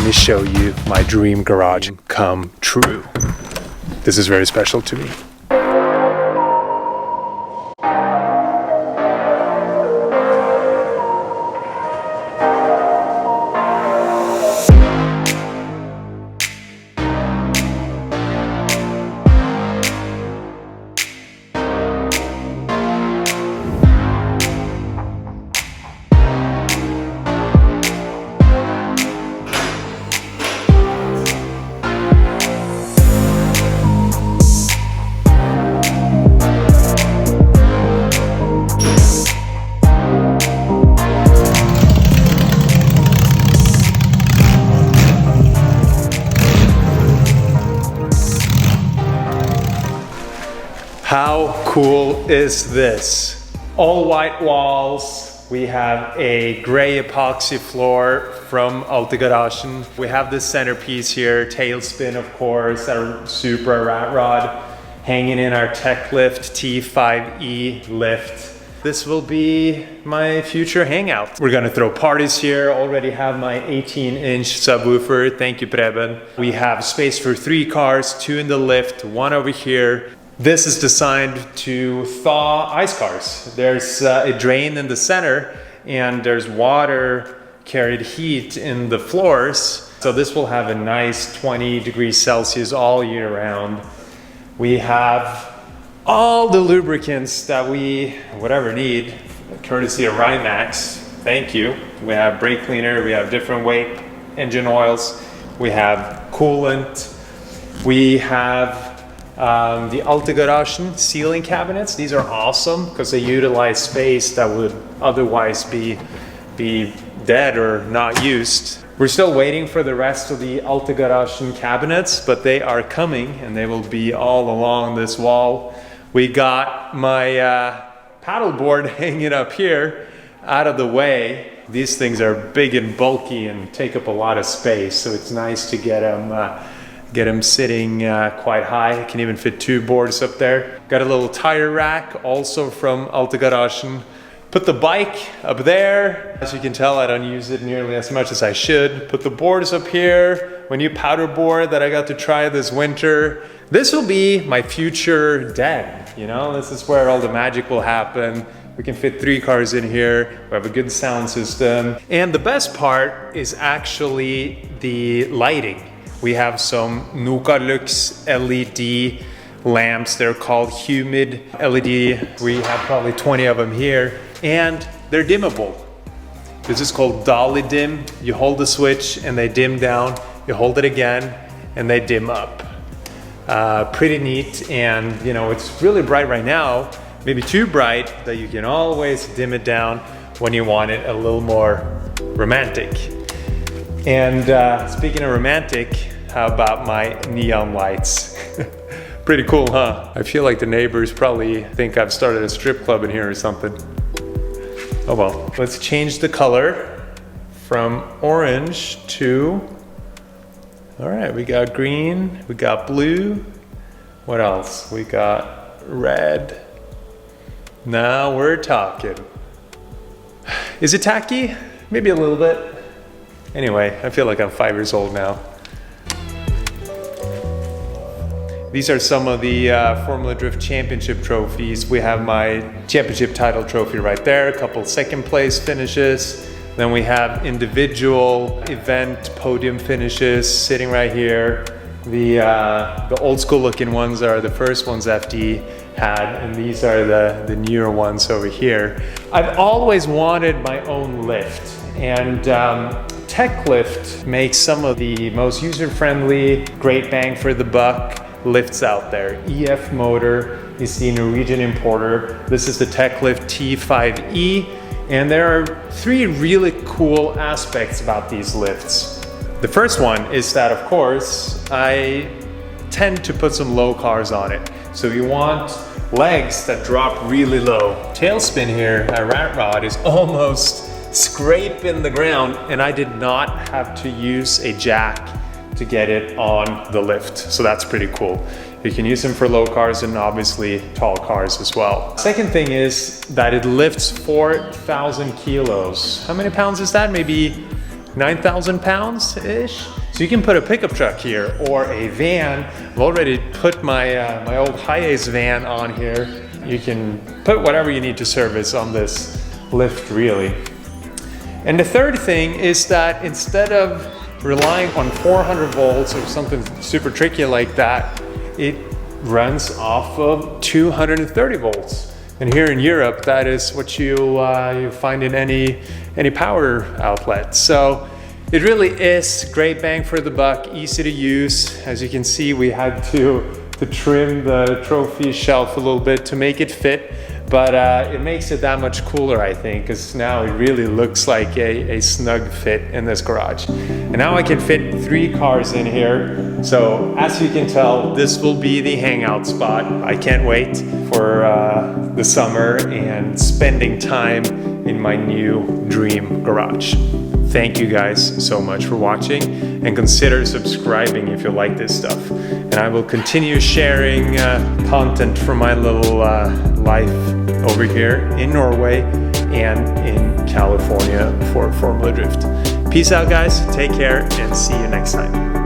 let me show you my dream garage come true. This is very special to me. How cool is this? All white walls. We have a gray epoxy floor from Altigarasjen. We have this centerpiece here, tailspin of course, our super rat rod hanging in our Techlift T5e lift. This will be my future hangout. We're gonna throw parties here. Already have my 18-inch subwoofer. Thank you, Preben. We have space for 3 cars, 2 in the lift, 1 over here. This is designed to thaw ice cars. There's a drain in the center and there's water carried heat in the floors. So this will have a nice 20 degrees Celsius all year round. We have all the lubricants that we need, courtesy of Rymax. Thank you. We have brake cleaner, we have different weight engine oils, we have coolant, we have the Altigarasjen ceiling cabinets. These are awesome because they utilize space that would otherwise be dead or not used. We're still waiting for the rest of the Altigarasjen cabinets, but they are coming and they will be all along this wall. We got my paddleboard hanging up here out of the way. These things are big and bulky and take up a lot of space, so it's nice to get them sitting quite high. I can even fit 2 boards up there. Got a little tire rack also from Altigarasjen. Put the bike up there. As you can tell, I don't use it nearly as much as I should. Put the boards up here. My new powder board that I got to try this winter. This will be my future den, you know? This is where all the magic will happen. We can fit 3 cars in here. We have a good sound system. And the best part is actually the lighting. We have some Nokalux LED lamps. They're called Humid LED. We have probably 20 of them here, and they're dimmable. This is called dolly dim. You hold the switch and they dim down. You hold it again and they dim up. Pretty neat, and you know, it's really bright right now, maybe too bright, that you can always dim it down when you want it a little more romantic. And speaking of romantic, how about my neon lights? Pretty cool, huh? I feel like the neighbors probably think I've started a strip club in here or something. Oh well. Let's change the color from orange to... All right, we got green, we got blue. What else? We got red. Now we're talking. Is it tacky? Maybe a little bit. Anyway, I feel like I'm 5 years old now. These are some of the Formula Drift Championship trophies. We have my championship title trophy right there, a couple second place finishes. Then we have individual event podium finishes sitting right here. The old school looking ones are the first ones FD had, and these are the newer ones over here. I've always wanted my own lift, and Techlift makes some of the most user-friendly, great bang for the buck lifts out there. EF motor is the Norwegian importer. This is the Techlift T5e, and there are 3 really cool aspects about these lifts. The first one is that, of course, I tend to put some low cars on it. So you want legs that drop really low. Tailspin here, my rat rod is almost scraping the ground, and I did not have to use a jack to get it on the lift. So that's pretty cool. You can use them for low cars and obviously tall cars as well. Second thing is that it lifts 4,000 kilos. How many pounds is that? Maybe 9,000 pounds-ish. So you can put a pickup truck here or a van. I've already put my, my old high-ace van on here. You can put whatever you need to service on this lift, really. And the third thing is that instead of relying on 400 volts or something super tricky like that, it runs off of 230 volts. And here in Europe, that is what you find in any power outlet. So it really is great bang for the buck, easy to use. As you can see, we had to trim the trophy shelf a little bit to make it fit, but it makes it that much cooler, I think, because now it really looks like a snug fit in this garage. And now I can fit 3 cars in here. So as you can tell, this will be the hangout spot. I can't wait for the summer and spending time in my new dream garage. Thank you guys so much for watching, and consider subscribing if you like this stuff. And I will continue sharing content from my little life over here in Norway and in California for Formula Drift. Peace out, guys. Take care and see you next time.